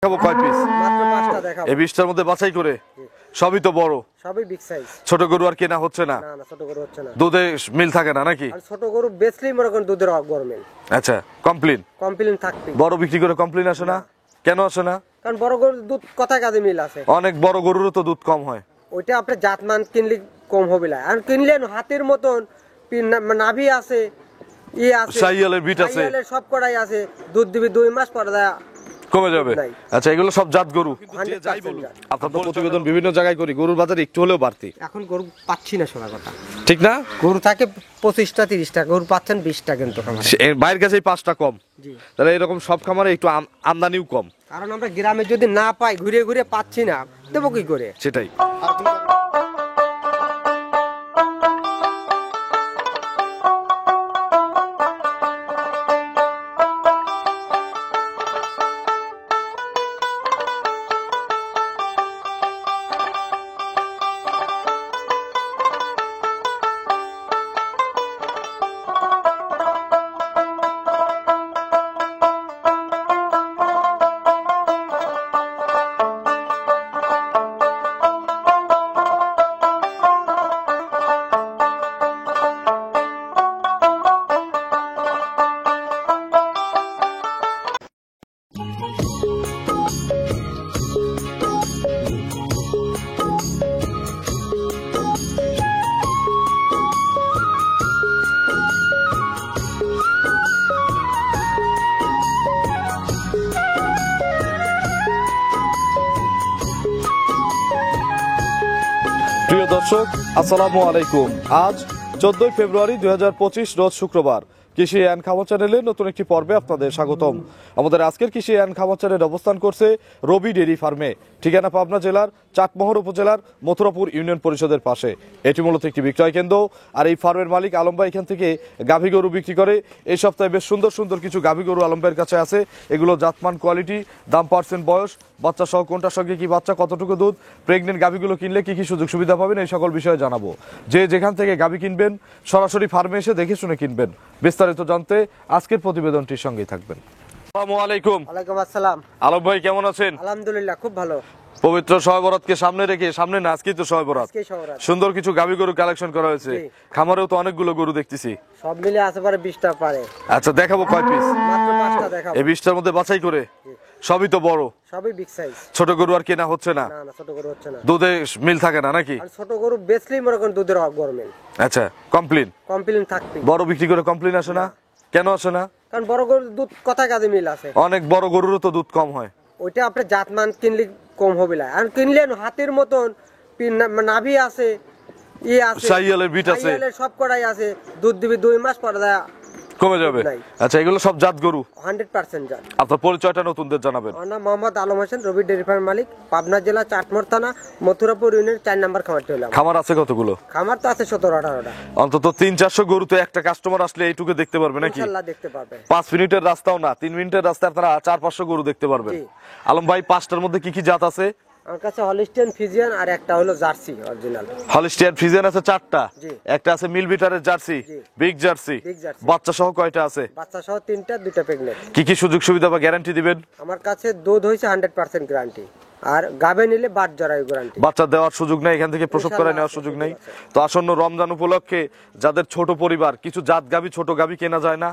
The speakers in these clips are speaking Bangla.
দেখাবো কয় পিস? মাত্র 5টা দেখাবো। এই 20টার মধ্যে বাছাই করে সবই তো বড়, সবই বিগ সাইজ। ছোট গরু আর কেনা হচ্ছে না, না না, ছোট গরু হচ্ছে না। দুধে মিল থাকে না নাকি? আর ছোট গরু বেচলেই মনে করেন দুধের গরমিল আচ্ছা, কমপ্লেন কমপ্লেন থাকবে। বড় বিক্রি করে কমপ্লেন আসে না? কেন আসে না? কারণ বড় গরুর দুধ কথা কাজে মিল আছে। অনেক বড় গরুরও তো দুধ কম হয়। ওইটা আপনি জাতমান কিনলে কম হবে না। আর কিনলেন হাতের মতন নাভি আছে, আছে শাহিওয়ালের বিট আছে, শাহিওয়ালের সব কড়াই আছে, দুধ দিবি 2 মাস পরে কমে যাবে। নাই। আচ্ছা, এগুলো সব জাত গরু। 100% জাত। আপনার তো প্রতিবেদন বিভিন্ন জায়গায় করি, গরুর বাজার একটু হলেও বাড়তি, এখন গরু পাচ্ছি না সোনা কথা। ঠিক না? গরু থাকে 25টা 30টা, গরু পাচ্ছেন 20টা কিন্তু খামারে। বাইরের কাছে 5টা কম, জি। তাহলে এরকম সব খামারে একটু আমদানিও কম। কারণ আমরা গ্রামে যদি না পাই, ঘুরে ঘুরে পাচ্ছি না, দেবো কি করে? সেটাই। প্রিয় দর্শক, আসসালামু আলাইকুম। আজ 14 ফেব্রুয়ারি 2025 রোজ শুক্রবার। কৃষি অ্যান্ড খামার চ্যানেলের নতুন একটি পর্বে আপনাদের স্বাগতম। আমাদের আজকের কৃষি অ্যান্ড খামার চ্যানেল অবস্থান করছে রবি ডেইরি ফার্মে, ঠিকানা পাবনা জেলার চাটমোহর উপজেলার মথুরাপুর ইউনিয়ন পরিষদের পাশে। এটি মূলত একটি বিক্রয় কেন্দ্র, আর এই ফার্মের মালিক আলম ভাই এখান থেকে গাভী গরু বিক্রি করে। এই সপ্তাহে বেশ সুন্দর সুন্দর কিছু গাভী গরু আলম ভাইয়ের কাছে আছে। এগুলো জাতমান, কোয়ালিটি, দাম, পার্সেন্ট, বয়স, বাচ্চা সহ কোনটার সঙ্গে কি বাচ্চা, কতটুকু দুধ, প্রেগনেন্ট গাভীগুলো কিনলে কি কি সুযোগ সুবিধা পাবেন, এই সকল বিষয়ে জানাবো। যে যেখান থেকে গাভী কিনবেন সরাসরি ফার্মে এসে দেখে শুনে কিনবেন। বিস্তারিত জানতে আজকের প্রতিবেদনটির সঙ্গেই থাকবেন। আসসালামু আলাইকুম। ওয়ালাইকুম আসসালাম। আলম ভাই কেমন আছেন? আলহামদুলিল্লাহ, খুব ভালো। পবিত্র শবে বরাতকে সামনে রেখে, সামনে না আজকেই তো শবে বরাত, আজকেই শবে বরাত। সুন্দর কিছু গাভী গরু কালেকশন করা হয়েছে। জি। খামারেও তো অনেকগুলো গরু দেখতেছি। সব মিলে আছে পারে 20টা পারে। আচ্ছা, দেখাবো কয় পিস? মাত্র 5টা দেখাবো। এই 20টার মধ্যে বাছাই করে সবই তো বড়, সবই বিগ সাইজ। ছোট গরু আর কেনা হচ্ছে না, না না, ছোট গরু হচ্ছে না। দুধে মিল থাকে না নাকি? আর ছোট গরু বেচলেই মনে করেন দুধের গরমিল আচ্ছা, কমপ্লেন কমপ্লেন থাকবে। বড় বিক্রি করে কমপ্লেন আসে না? কেন আসে না? কারণ বড় গরুর দুধ কথা কাজে মিল আছে। অনেক বড় গরুরও তো দুধ কম হয়। ওইটা আপনি জাতমান কিনলে কম হবে না। আর কিনলেন হাতের মতন নাভি আছে, আছে শাহিওয়ালের বিট আছে, শাহিওয়ালের সব কড়াই আছে, দুধ দিবি 2 মাস পরে কমে যাবে। নাই। আচ্ছা, এগুলো সব জাত গরু। 100% জাত। আপনার পরিচয়টা নতুনদের জানাবেন। আমার নাম মোহাম্মদ আলম হোসেন, রবি ডেইরি ফার্ম মালিক, পাবনা জেলা চাটমোহর থানা, মথুরাপুর ইউনিয়ন 4 নম্বর খামারটি হলাম। খামার আছে কতগুলো? খামার তো আছে 17-18টা। অন্তত 300-400 গরু তো একটা কাস্টমার আসলে এইটুকু দেখতে পারবে নাকি? ইনশাআল্লাহ দেখতে পাবে। 5 মিনিটের রাস্তাও না, 3 মিনিটের রাস্তায় আপনারা 400-500 গরু দেখতে পারবেন। জি। আলম ভাই, 5টার মধ্যে কি কি জাত আছে? আমার কাছে হলিস্টিয়ান, ফিজিয়ান আর একটা হলো জার্সি অরিজিনাল। হলিস্টিয়ান ফ্রিজিয়ান আছে 4টা, জি। একটা আছে মিল বিটারের জার্সি, জি। Big jersey, big jersey. বাচ্চা সহ কয়টা আছে? বাচ্চা সহ 3টা, 2টা প্রেগনেন্ট। কি কি সুযোগ সুবিধা বা গ্যারান্টি দিবেন? আমার কাছে দুধ হইছে 100% গ্যারান্টি, আর গাবে নিলে বাট জরায়ু গ্যারান্টি। বাচ্চা দেওয়ার সুযোগ নেই, এখান থেকে প্রসব করায় নেওয়ার সুযোগ নেই। তো আসন্ন রমজান উপলক্ষে যাদের ছোট পরিবার, কিছু জাত গাভী, ছোট গাভী কেনা যায় না?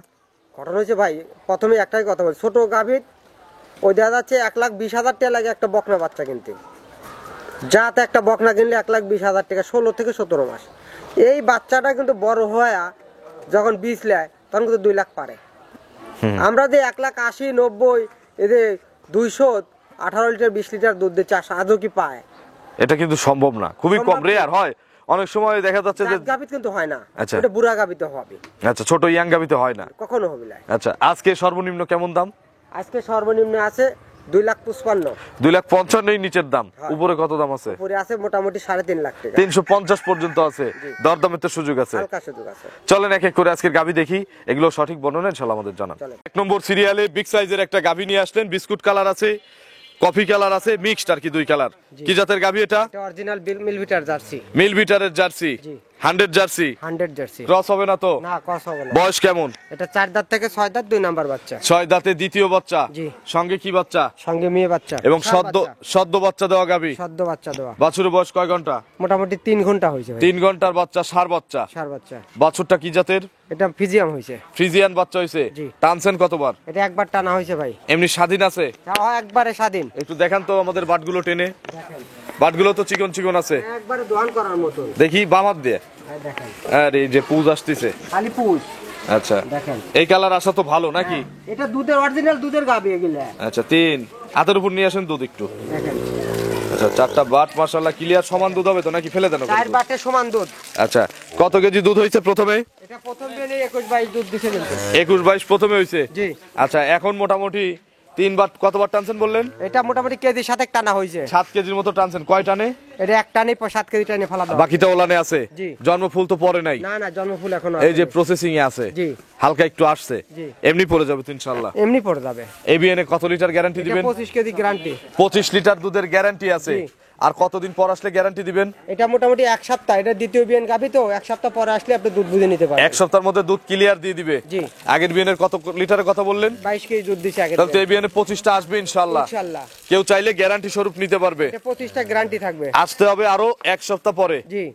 ঘটনা হয়েছে ভাই, প্রথমে একটাই কথা বলি, ছোট গাভীর ওই দেখা যাচ্ছে 1,20,000 টাকা লাগে একটা বকনা বাচ্চা কিনতে। জাত একটা বকনা কিনলে 1,20,000 টাকা, 16 থেকে 17 মাস। এই বাচ্চাটা কিন্তু বড় হয়ে যখন বীজ নেয় তখন কিন্তু 2 লাখ পারে। আমরা যে 1,80,000, 90, এদের 218 লিটার 20 লিটার দুধ দিচ্ছে, আদৌ কি পায়? এটা কিন্তু সম্ভব না, খুবই কম, সম্ভব রেয়ার হয়। অনেক সময় দেখা যাচ্ছে যে গাভীত কিন্তু হয় না। আচ্ছা। এটা বুড়া গাভীতে হবে। আচ্ছা, ছোট ইয়াং গাভীতে হয় না, কখনো হবে না। আচ্ছা, আজকে সর্বনিম্ন কেমন দাম? আজকে সর্বনিম্ন আছে 2,55,000। 2,55,000 নিচের দাম। হ্যাঁ। উপরে কত দাম আছে? উপরে আছে মোটামুটি 3.5 লাখ টাকা। 350 পর্যন্ত আছে। দরদামের তো সুযোগ আছে। হালকা সুযোগ আছে। চলেন এক এক করে আজকের গাভী দেখি, এগুলো সঠিক বর্ণনা ইনশাআল্লাহ আমাদের জানান। চলেন। 1 নম্বর সিরিয়ালে বিগ সাইজের একটা গাভী নিয়ে আসলেন, বিস্কুট কালার আছে, কফি কালার আছে, মিক্সড আর কি 2 কালার। কি জাতের গাভী এটা? এটা অরিজিনাল মিল বিটার জার্সি। মিল বিটারের জার্সি। জি। 100 জার্সি 100 জার্সি। ক্রস হবে না তো? না, ক্রস হবে না। বয়স কেমন? এটা 4 দাঁত থেকে 6 দাঁত, 2 নাম্বার বাচ্চা। 6 দাঁতে দ্বিতীয় বাচ্চা। জি। সঙ্গে কি বাচ্চা? সঙ্গে মেয়ে বাচ্চা এবং ষাঁড় সদ্য বাচ্চা। সদ্য বাচ্চা দেওয়া গাভী। সদ্য বাচ্চা দেওয়া। বাছুরের বয়স কয় ঘন্টা? মোটামুটি 3 ঘন্টা হয়েছে ভাই। 3 ঘন্টার বাচ্চা, ষাঁড় বাচ্চা। ষাঁড় বাচ্চা। বাছুরটা কি জাতের? এটা ফিজিয়াম হয়েছে। ফ্রিজিয়ান বাচ্চা হইছে। জি। টানছেন কতবার? এটা একবার টানা হয়েছে ভাই। এমনি স্বাধীন আছে? হ্যাঁ, একবারে স্বাধীন। একটু দেখান তো আমাদের বাটগুলো টেনে। দেখেন, বাটগুলো তো চিকন চিকন আছে। একবারে দোয়ান করার মতো। দেখি বামাত দিয়ে। হ্যাঁ, দেখেন আরে এই যে পুজ আসতেছে। খালি পুষ। আচ্ছা, দেখেন এই কালার আসা তো ভালো নাকি? এটা দুধের অরিজিনাল দুধের গাভী এগুলা। আচ্ছা, 3 হাতের উপর নিয়ে আসেন দুধ একটু। দেখেন আচ্ছা, 4টা বাট মাশাআল্লাহ ক্লিয়ার, সমান দুধ হবে তো নাকি ফেলে দেন? 4 বাটে সমান দুধ। আচ্ছা, কত কেজি দুধ হইছে প্রথমে? এটা প্রথম দিনে 21-22 দুধ দিছে কিন্তু। 21-22 প্রথমে হইছে। জি। আচ্ছা, এখন মোটামুটি 3 বার কতবার টানছেন বললেন? এটা মোটামুটি কেজি 7 টানা হয়েছে। 7 কেজির মতো টানছেন। কয় টানে? এটা এক টানে 7 কেজি টানে ফেলা দাও। বাকিটা ওলানে আছে। জি। জন্মফুল তো পরে নাই। না না, জন্মফুল এখনো এই যে প্রসেসিং এ আছে। জি। হালকা একটু আসছে। জি। এমনি পড়ে যাবে তো ইনশাআল্লাহ। এমনি পড়ে যাবে। এবিএন এ কত লিটার গ্যারান্টি এটা দিবেন? 25 কেজি গ্যারান্টি। 25 লিটার দুধের গ্যারান্টি আছে। জি। আর কতদিন পর আসলে গ্যারান্টি দিবেন? এটা মোটামুটি 1 সপ্তাহ। এটা দ্বিতীয় বিয়ান গাভী তো 1 সপ্তাহ পরে আসলে আপনি দুধ বুঝে নিতে পারবেন। 1 সপ্তাহের মধ্যে দুধ ক্লিয়ার দিয়ে দিবে। জি। আগের বিএন এর কত লিটারের কথা বললেন? 22 কেজি দুধ দিছে আগে। তাহলে তো এবিএন এ 25টা আসবে ইনশাআল্লাহ। ইনশাআল্লাহ। কেউ চাইলে গ্যারান্টি স্বরূপ নিতে পারবে। এটা 25টা গ্যারান্টি থাকবে। আসতে হবে আরো 1 সপ্তাহ পরে। জি।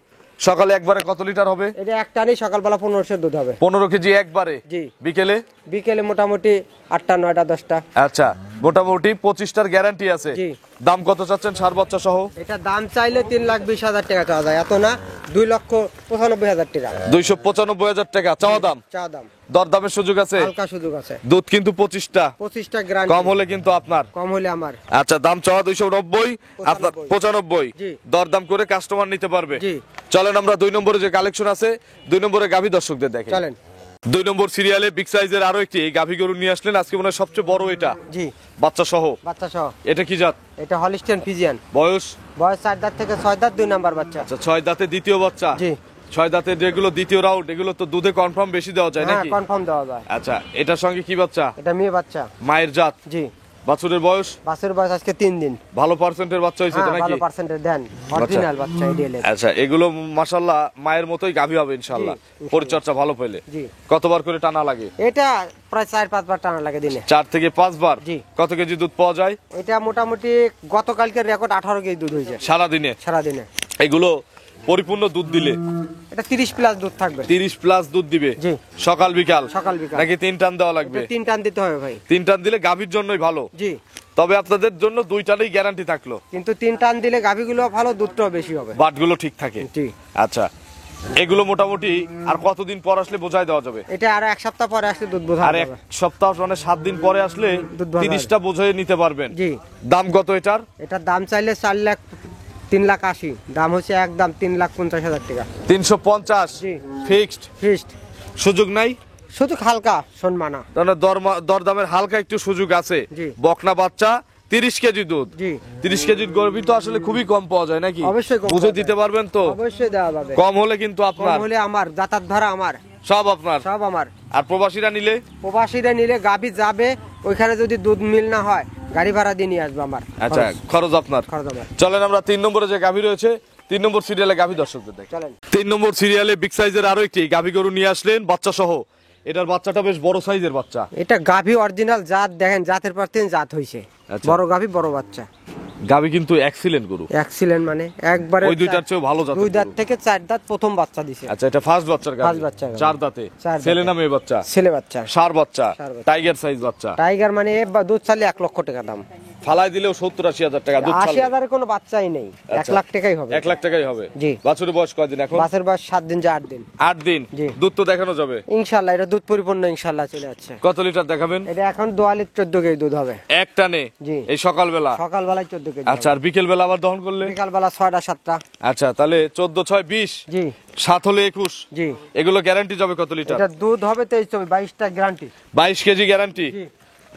সকালে একবারে কত লিটার হবে? এটা এক টানে সকালবেলা 1500 দুধ হবে। 15 কেজি একবারে। জি। বিকেলে? বিকেলে মোটামুটি 8টা 9টা 10টা। আচ্ছা, মোটামুটি 25টার গ্যারান্টি আছে। জি। দাম কত চাচ্ছেন ষাঁড় বাচ্চা সহ? এটা দাম চাইলে 3,20,000 টাকা চাওয়া যায়, এত না 2,95,000 টাকা 295,000 টাকা চাওয়া দাম। চা দাম। দরদামের সুযোগ আছে? হালকা সুযোগ আছে। দুধ কিন্তু 25টা। 25টা গ্রান্টি। কম হলে কিন্তু আপনার। কম হলে আমার। আচ্ছা, দাম চাওয়া 290, আপনার 95। জি। দরদাম করে কাস্টমার নিতে পারবে। জি। চলেন আমরা 2 নম্বরে যে কালেকশন আছে, 2 নম্বরে গাভী দর্শকদের দেখেন। চলেন। 2 নম্বর সিরিয়ালে বিগ সাইজের আরো একটি গাভী গরু নিয়ে আসলেন আজকে, মনে হয় সবচেয়ে বড় এটা। জি। বাচ্চা সহ। বাচ্চা সহ। এটা কি জাত? এটা হলিস্টিয়ান ফিজিয়ান। বয়স? বয়স 4 দাঁত থেকে 6 দাঁত, 2 নাম্বার বাচ্চা। আচ্ছা, 6 দাঁতে দ্বিতীয় বাচ্চা। জি। 6 দাঁতের যেগুলো দ্বিতীয় রাউন্ড, এগুলো তো দুধে কনফার্ম বেশি দেওয়া যায় হ্যাঁ, নাকি? কনফার্ম দেওয়া যায়। আচ্ছা, এটার সঙ্গে কি বাচ্চা? এটা মেয়ে বাচ্চা। মায়ের জাত? জি। বাছুরের বয়স? বাসের বয়স আজকে 3 দিন। ভালো পার্সেন্টের বাচ্চা হয়েছে তো হ্যাঁ, নাকি? ভালো পার্সেন্টেজ দেন। অরিজিনাল বাচ্চা এডিএল। আচ্ছা, এগুলো মাশাআল্লাহ মায়ের মতোই গাভী হবে ইনশাআল্লাহ, ইনশাআল্লাহ। পরিচর্যা ভালো পেলে। জি। কতবার করে টানা লাগে? এটা প্রায় 4-5 বার টানা লাগে দিনে। 4 থেকে 5 বার। জি। কত কেজি দুধ পাওয়া যায়? এটা মোটামুটি গতকালকের রেকর্ড 18 কেজি দুধ হয়েছে সারা দিনে? সারা দিনে। এগুলো পরিপূর্ণ দুধ দিলে এটা 30 প্লাস দুধ থাকবে। 30 প্লাস দুধ দিবে? জি। সকাল বিকাল? সকাল বিকাল। নাকি 3 টান দেওয়া লাগবে? এটা 3 টান দিতে হবে ভাই। 3 টান দিলে গাভীর জন্যই ভালো। জি। তবে আপনাদের জন্য 2 টানেই গ্যারান্টি থাকলো। কিন্তু 3 টান দিলে গাভীগুলো ভালো, দুধটাও বেশি হবে। বাটগুলো ঠিক থাকে। জি। আচ্ছা, এগুলো মোটামুটি আর কতদিন পর আসলে বোঝাই দেওয়া যাবে? এটা আর 1 সপ্তাহ পরে আসলে দুধ বোঝা আর 1 যাবে। সপ্তাহ মানে 7 দিন পরে আসলে দুধ বোঝা 30টা বোঝাই নিতে পারবেন। জি। দাম কত এটার? এটা দাম চাইলে 3,80,000, দাম হচ্ছে একদম 3,50,000 টাকা। 350 জি। ফিক্সড? ফিক্সড। সুযোগ নাই? শুধু হালকা সম্মানা। তাহলে দরদামের হালকা একটু সুযোগ আছে। জি। বকনা বাচ্চা 30 কেজি দুধ। জি। 30 কেজির গরুই তো আসলে খুবই কম পাওয়া যায় নাকি? অবশ্যই কম বুঝে পাওয়া দিতে পারবেন তো? অবশ্যই দেওয়া যাবে। কম হলে কিন্তু কম আপনার। হলে আমার, যাতায়াত ভাড়া আমার, সব আপনার? সব আমার। আর প্রবাসীরা নিলে? প্রবাসীরা নিলে গাভী যাবে, ওইখানে যদি দুধ মিল না হয় গাড়ি ভাড়া দিয়ে নিয়ে আসবে আমার। আচ্ছা, খরচ আপনার। খরচ আমার। চলেন আমরা 3 নম্বরে যে গাভী রয়েছে, 3 নম্বর সিরিয়ালে গাভী দর্শকদের দেখি। চলেন। 3 নম্বর সিরিয়ালে বিগ সাইজের আরো একটি গাভী গরু নিয়ে আসলেন বাচ্চা সহ। এটার বাচ্চাটা বেশ বড় সাইজের বাচ্চা। এটা গাভী অরিজিনাল জাত, দেখেন জাতের পর 3 জাত হইছে। আচ্ছা। বড় গাভী, বড় বাচ্চা। গাভী কিন্তু এক্সিলেন্ট গরু। এক্সিলেন্ট মানে একবারে ওই দুইটার চেয়েও ভালো জাতের 2 দাঁত গরু। থেকে 4 দাঁত প্রথম বাচ্চা দিছে। আচ্ছা, এটা ফার্স্ট বাচ্চার গাভী। ফার্স্ট বাচ্চা গাভী। 4 দাঁতে। 4 দাঁতে। ছেলে না মেয়ে বাচ্চা? ছেলে বাচ্চা। ষাঁড় বাচ্চা। ষাঁড় বাচ্চা। টাইগার সাইজ বাচ্চা। টাইগার মানে দুধ চালে 1 লক্ষ টাকা দাম। ফালাই দিলেও 70-80 হাজার টাকা দুধ ছাড়বে। 80,000 কোনো বাচ্চাই নেই, 1 লাখ টাকাই হবে। 1 লাখ টাকাই হবে। জি। বাছুরের বয়স কয়দিন এখন? বাসের বয়স 7 দিন যা 8 দিন। 8 দিন। জি। দুধ তো দেখানো যাবে ইনশাআল্লাহ এটা দুধ পরিপূর্ণ ইনশাআল্লাহ চলে যাচ্ছে। কত লিটার দেখাবেন? এটা এখন 14 কেজি দুধ হবে এক টানে? জি। এই সকালবেলা? সকালবেলায় 14 কেজি। আচ্ছা, আর বিকেল বেলা আবার দহন করলে? বিকালবেলা 6টা 7টা। আচ্ছা, তাহলে 14-6-20। জি। 7 হলে 21। জি। এগুলো গ্যারান্টি যাবে কত লিটার? এটা দুধ হবে 23-22টা গ্যারান্টি। 22 kg guarantee? জি।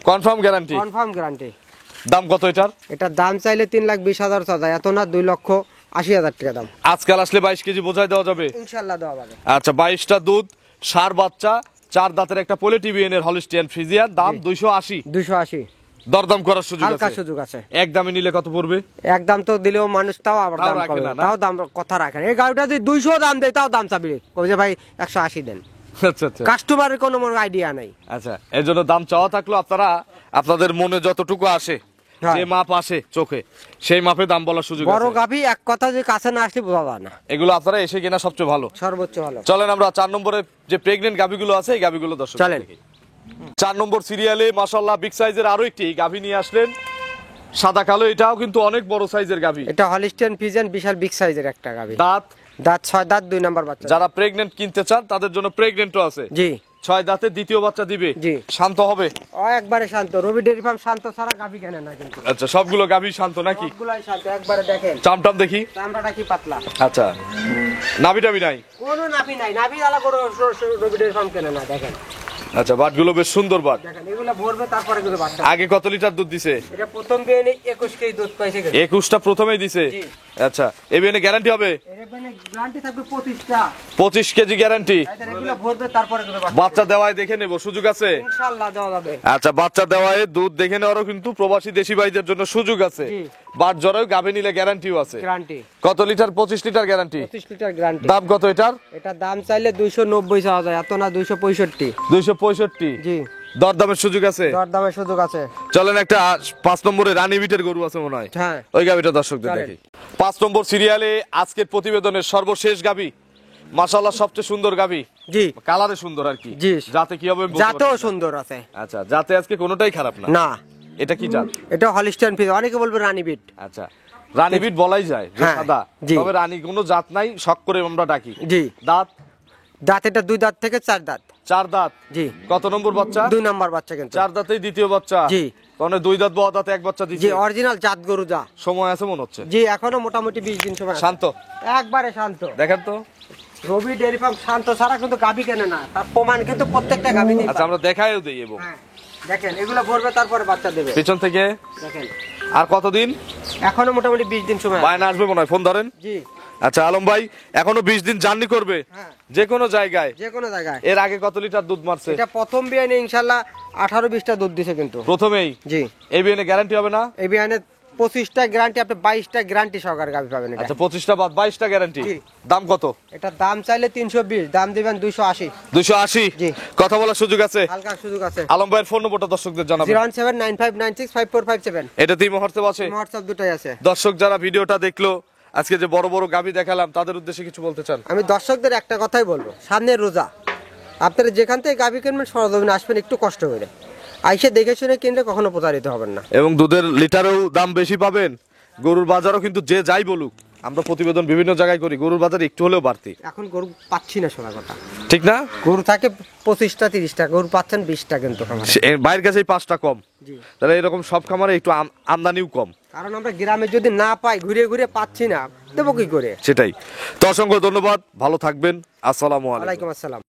Confirm guarantee? Confirm guarantee. দাম কত এটার? এটা দাম চাইলে 3,20,000 চাঁদা, এত না 2,80,000 টাকা দাম। আজকাল আসলে 22 কেজি বোঝাই দেওয়া যাবে? ইনশাআল্লাহ দেওয়া যাবে। আচ্ছা, 22টা দুধ, ষাঁড় বাচ্চা, 4 দাঁতের একটা পোলে টিবিএন এর হলিস্টিয়ান ফ্রিজিয়ান, দাম 280। 280। দরদাম করার সুযোগ হালকা আছে, সুযোগ আছে। একদমই নিলে কত পড়বে? একদম তো দিলেও মানুষ তাও আবার তাও দাম রাখে কমে না, না, না? তাও দাম কথা রাখেন। এই গাড়িটা যদি 200 দাম দেয় তাও দাম চাবি, কই যে ভাই 180 দেন। আচ্ছা আচ্ছা কাস্টমারের কোনো আইডিয়া নাই। আচ্ছা, এর জন্য দাম চাওয়া থাকলো আপনারা আপনাদের মনে যতটুকু আসে, হ্যাঁ। যে মাপ আসে চোখে, সেই মাপে দাম বলার সুযোগ বড় আছে। গাভী এক কথা যে কাছে না আসলে বোঝা যায় না, এগুলো আপনারা এসে কিনা সবচেয়ে ভালো। সর্বোচ্চ ভালো। চলেন আমরা 4 নম্বরে যে প্রেগনেন্ট গাভীগুলো আছে এই গাভীগুলো দর্শক চলেন। 4 নম্বর সিরিয়ালে মাশাআল্লাহ বিগ সাইজের আরো একটি গাভী নিয়ে আসলেন, সাদা কালো, এটাও কিন্তু অনেক বড় সাইজের গাভী। এটা হলিস্টিয়ান ফিজিয়ান, বিশাল বিগ সাইজের একটা গাভী। দাঁত দাঁত 6 দাঁত, 2 নাম্বার বাচ্চা। যারা প্রেগনেন্ট কিনতে চান তাদের জন্য প্রেগনেন্টও আছে। জি 6 দাঁতে দ্বিতীয় বাচ্চা দিবে। জি। শান্ত হবে। ও একবারে শান্ত, রবি ডেয়ারি ফার্ম শান্ত ছাড়া গাভী কেনে না কিন্তু। আচ্ছা, সবগুলো গাভী শান্ত নাকি? সবগুলাই শান্ত, একবারে দেখেন চামটাম দেখি। চামড়াটা কি পাতলা। আচ্ছা, নাভি টাভি নাই? কোনো নাভি নাই, নাভি আলা করে রবি ডেয়ারি ফার্ম কেনে না। দেখেন আচ্ছা, বাটগুলো বেশ সুন্দর বাট। দেখেন এগুলা ভরবে তারপরে কিন্তু বাচ্চা। আগে কত লিটার দুধ দিছে? এটা প্রথম বিয়ানে 21 কেজি দুধ পাইছে কিন্তু। 21টা প্রথমেই দিছে। জি। আচ্ছা, এই বিয়ানে গ্যারান্টি হবে? এর মানে গ্যারান্টি থাকবে 25টা। 25 কেজি গ্যারান্টি। আইদার এগুলা ভরবে তারপরে কিন্তু বাচ্চা। বাচ্চা দেওয়ায় দেখে নেব, সুযোগ আছে? ইনশাআল্লাহ দেওয়া যাবে। আচ্ছা, বাচ্চা দেওয়ায় দুধ দেখে নেওয়ারও কিন্তু প্রবাসী দেশি ভাইদের জন্য সুযোগ আছে। জি। বাট জরায়ু গাভী নিলে গ্যারান্টিও আছে। গ্যারান্টি কত litre? 25 litre guarantee. 25 litre guarantee. দাম কত এটার? এটা দাম চাইলে 290 চাওয়া যায়, এত না 265। 265। জি, দরদামের সুযোগ আছে। দরদামের সুযোগ আছে। চলেন একটা 5 নম্বরে রানী বিটের গরু আছে মনে হয়, হ্যাঁ ওই গাভীটা দর্শকদের চলেন। দেখি। 5 নম্বর সিরিয়ালে আজকের প্রতিবেদনের সর্বশেষ গাভী, মাশাআল্লাহ সবচেয়ে সুন্দর গাভী, জি কালারে সুন্দর আর কি। জি। যাতে কি হবে আমি বলতে জাতেও পারছি না। সুন্দর আছে। আচ্ছা, যাতে আজকে কোনোটাই খারাপ না। না এটা কি জাত? এটা হলিস্টিয়ান ফিজ, অনেকে বলবে রানী বিট। আচ্ছা, রানী বিট বলাই যায় যে হ্যাঁ, সাদা, জি। তবে রানী কোনো জাত নাই, শখ করে আমরা ডাকি। জি, দাঁত দাঁত এটা 2 দাঁত থেকে 4 দাঁত। 4 দাঁত। জি, কত নম্বর বাচ্চা? 2 নাম্বার বাচ্চা কিন্তু। 4 দাঁতেই দ্বিতীয় বাচ্চা। জি। মানে 2 দাঁত বড় দাঁতে এক বাচ্চা জি, দিচ্ছে। অরিজিনাল জাত গরু যা। সময় আছে মনে হচ্ছে। জি, এখনো মোটামুটি 20 দিন সময় আছে। শান্ত, একবারে শান্ত। দেখেন তো। রবি ডেয়ারি ফার্ম শান্ত ছাড়া কিন্তু গাভী কেনে না, তার প্রমাণ কিন্তু প্রত্যেকটা গাভী দিই। আচ্ছা, আমরা দেখাইও দেই এবং হ্যাঁ দেখেন এগুলো ভরবে তারপরে বাচ্চা দেবে। পিছন থেকে। দেখেন আর কতদিন? এখনো মোটামুটি 20 দিন সময় আছে। বায়না আসবে মনে হয়, ফোন ধরেন। জি আচ্ছা, আলম ভাই এখনো 20 দিন জার্নি করবে হ্যাঁ, যে কোনো জায়গায়। যে কোনো জায়গায়। এর আগে কত লিটার দুধ মারছে? এটা প্রথম বিয়ানে ইনশাআল্লাহ 18-20টা দুধ দিছে কিন্তু। প্রথমেই। জি, এই বিয়ানে গ্যারান্টি হবে না? এই বিয়ানে 25টা গ্যারান্টি, আপনি 22টা গ্যারান্টি সহকারে গাভী পাবেন এটা। আচ্ছা, 25টা বাদ 22টা গ্যারান্টি। জি। দাম কত? এটা দাম চাইলে 320, দাম দিবেন 280। 280। জি। কথা বলার সুযোগ আছে। হালকা সুযোগ আছে। আলম ভাইয়ের ফোন নম্বরটা দর্শকদের জানাবেন। 01795965457। এটাতে হোয়াটসঅ্যাপ আছে। হোয়াটসঅ্যাপ দুটাই আছে। দর্শক যারা ভিডিওটা দেখলো, আজকে যে বড় বড় গাভী দেখালাম, তাদের উদ্দেশ্যে কিছু বলতে চান? আমি দর্শকদের একটা কথাই বলবো, সামনে রোজা, আপনারা যেখান থেকে গাভী কিনবেন সরজমিনে আসবেন একটু কষ্ট করে, আইসে দেখে শুনে কিনলে কখনো প্রতারিত হবেন না। এবং দুধের লিটারেও দাম বেশি পাবেন। গরুর বাজারও কিন্তু যে যাই বলুক, আমরা প্রতিবেদন বিভিন্ন জায়গায় করি, গরুর বাজার একটু হলেও বাড়তি। এখন গরু পাচ্ছি না, শোনা কথা ঠিক না? গরু থাকে 25টা 30টা, গরু পাচ্ছেন 20টা কিন্তু খামারে। বাইরের কাছেই 5টা কম। জি, তাহলে এরকম সব খামারে একটু আমদানিও কম। কারণ আমরা গ্রামে যদি না পাই, ঘুরে ঘুরে পাচ্ছি না, দেবো কি করে। সেটাই তো। অসংখ্য ধন্যবাদ, ভালো থাকবেন। আসসালামু আলাইকুম। ওয়ালাইকুম আসসালাম।